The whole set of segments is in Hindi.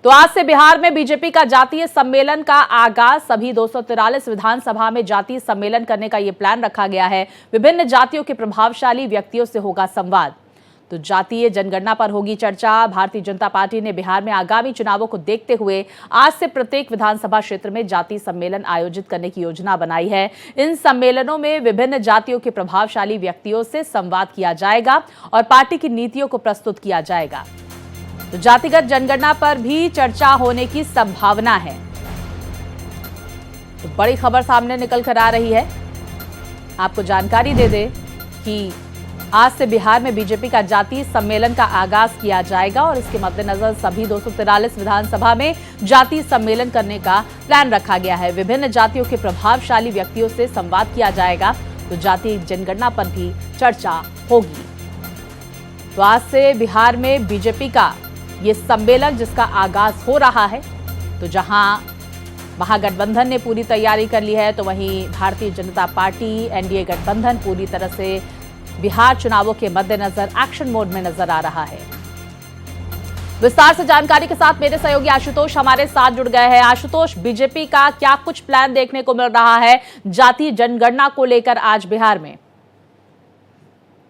तो आज से बिहार में बीजेपी का जातीय सम्मेलन का आगाज। सभी 243 विधानसभा में जातीय सम्मेलन करने का यह प्लान रखा गया है। विभिन्न जातियों के प्रभावशाली व्यक्तियों से होगा संवाद। तो जातीय जनगणना पर होगी चर्चा। भारतीय जनता पार्टी ने बिहार में आगामी चुनावों को देखते हुए आज से प्रत्येक विधानसभा क्षेत्र में जातीय सम्मेलन आयोजित करने की योजना बनाई है। इन सम्मेलनों में विभिन्न जातियों के प्रभावशाली व्यक्तियों से संवाद किया जाएगा और पार्टी की नीतियों को प्रस्तुत किया जाएगा। तो जातिगत जनगणना पर भी चर्चा होने की संभावना है। तो बड़ी खबर सामने निकल कर आ रही है। आपको जानकारी दे दें कि आज से बिहार में बीजेपी का जातीय सम्मेलन का आगाज किया जाएगा और इसके मद्देनजर सभी 243 विधानसभा में जातीय सम्मेलन करने का प्लान रखा गया है। विभिन्न जातियों के प्रभावशाली व्यक्तियों से संवाद किया जाएगा। तो जातीय जनगणना पर भी चर्चा होगी। तो आज से बिहार में बीजेपी का ये सम्मेलन जिसका आगाज हो रहा है, तो जहां महागठबंधन ने पूरी तैयारी कर ली है, तो वहीं भारतीय जनता पार्टी एनडीए गठबंधन पूरी तरह से बिहार चुनावों के मद्देनजर एक्शन मोड में नजर आ रहा है। विस्तार से जानकारी के साथ मेरे सहयोगी आशुतोष हमारे साथ जुड़ गए हैं। आशुतोष, बीजेपी का क्या कुछ प्लान देखने को मिल रहा है जातीय जनगणना को लेकर आज बिहार में?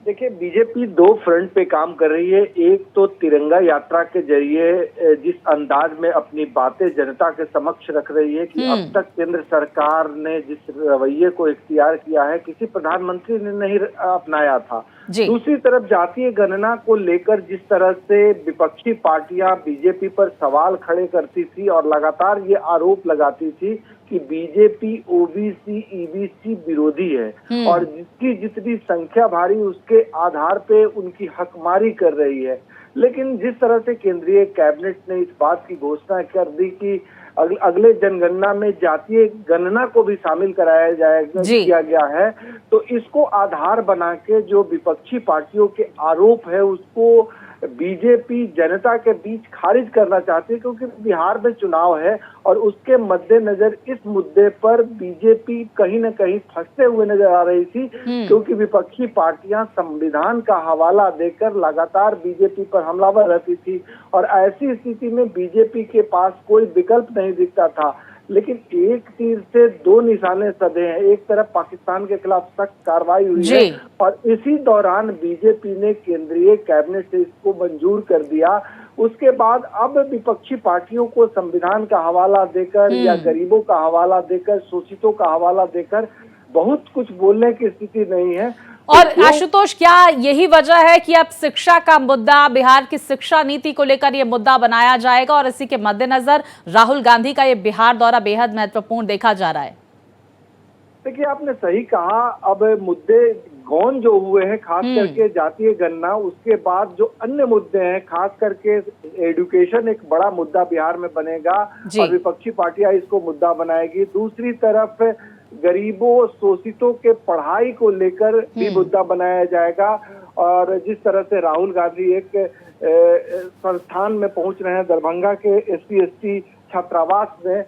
देखिए, बीजेपी दो फ्रंट पे काम कर रही है। एक तो तिरंगा यात्रा के जरिए जिस अंदाज में अपनी बातें जनता के समक्ष रख रही है कि अब तक केंद्र सरकार ने जिस रवैये को इख्तियार किया है, किसी प्रधानमंत्री ने नहीं अपनाया था। दूसरी तरफ जातीय गणना को लेकर जिस तरह से विपक्षी पार्टियां बीजेपी पर सवाल खड़े करती थी और लगातार ये आरोप लगाती थी कि बीजेपी ओबीसी ईबीसी विरोधी है और जिसकी जितनी संख्या भारी उसके आधार पे उनकी हकमारी कर रही है। लेकिन जिस तरह से केंद्रीय कैबिनेट ने इस बात की घोषणा कर दी कि अगले जनगणना में जातीय गणना को भी शामिल कराया जाएगा किया गया है, तो इसको आधार बना के जो विपक्षी पार्टियों के आरोप है उसको बीजेपी जनता के बीच खारिज करना चाहती है, क्योंकि बिहार में चुनाव है और उसके मद्देनजर इस मुद्दे पर बीजेपी कहीं न कहीं फंसते हुए नजर आ रही थी, क्योंकि विपक्षी पार्टियां संविधान का हवाला देकर लगातार बीजेपी पर हमलावर रहती थी और ऐसी स्थिति में बीजेपी के पास कोई विकल्प नहीं दिखता था। लेकिन एक तीर से दो निशाने सधे हैं। एक तरफ पाकिस्तान के खिलाफ सख्त कार्रवाई हुई है और इसी दौरान बीजेपी ने केंद्रीय कैबिनेट से इसको मंजूर कर दिया। उसके बाद अब विपक्षी पार्टियों को संविधान का हवाला देकर या गरीबों का हवाला देकर, शोषितों का हवाला देकर बहुत कुछ बोलने की स्थिति नहीं है। और आशुतोष, क्या यही वजह है कि अब शिक्षा का मुद्दा, बिहार की शिक्षा नीति को लेकर यह मुद्दा बनाया जाएगा और इसी के मद्देनजर राहुल गांधी का ये बिहार दौरा बेहद महत्वपूर्ण देखा जा रहा है? देखिए, आपने सही कहा। अब मुद्दे गौन जो हुए हैं, खास करके जातीय गणना, उसके बाद जो अन्य मुद्दे हैं, खास करके एजुकेशन एक बड़ा मुद्दा बिहार में बनेगा और विपक्षी पार्टियां इसको मुद्दा बनाएगी। दूसरी तरफ गरीबों शोषितों के पढ़ाई को लेकर भी मुद्दा बनाया जाएगा और जिस तरह से राहुल गांधी एक संस्थान में पहुंच रहे हैं, दरभंगा के एससी एसटी छात्रावास में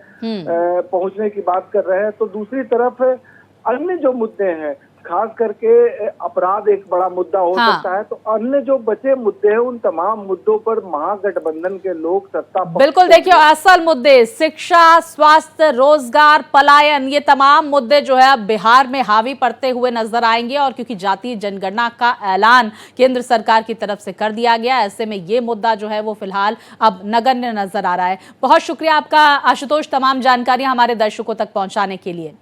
पहुंचने की बात कर रहे हैं, तो दूसरी तरफ अन्य जो मुद्दे हैं, खास करके अपराध एक बड़ा मुद्दा हो सकता है। तो अन्य जो बचे मुद्दे हैं उन तमाम मुद्दों पर महागठबंधन के लोग सत्ता बिल्कुल, देखिए असल मुद्दे शिक्षा, स्वास्थ्य, रोजगार, पलायन, ये तमाम मुद्दे जो है अब बिहार में हावी पड़ते हुए नजर आएंगे। और क्योंकि जातीय जनगणना का ऐलान केंद्र सरकार की तरफ से कर दिया गया, ऐसे में ये मुद्दा जो है वो फिलहाल अब नगण्य नजर आ रहा है। बहुत शुक्रिया आपका आशुतोष, तमाम जानकारियां हमारे दर्शकों तक पहुंचाने के लिए।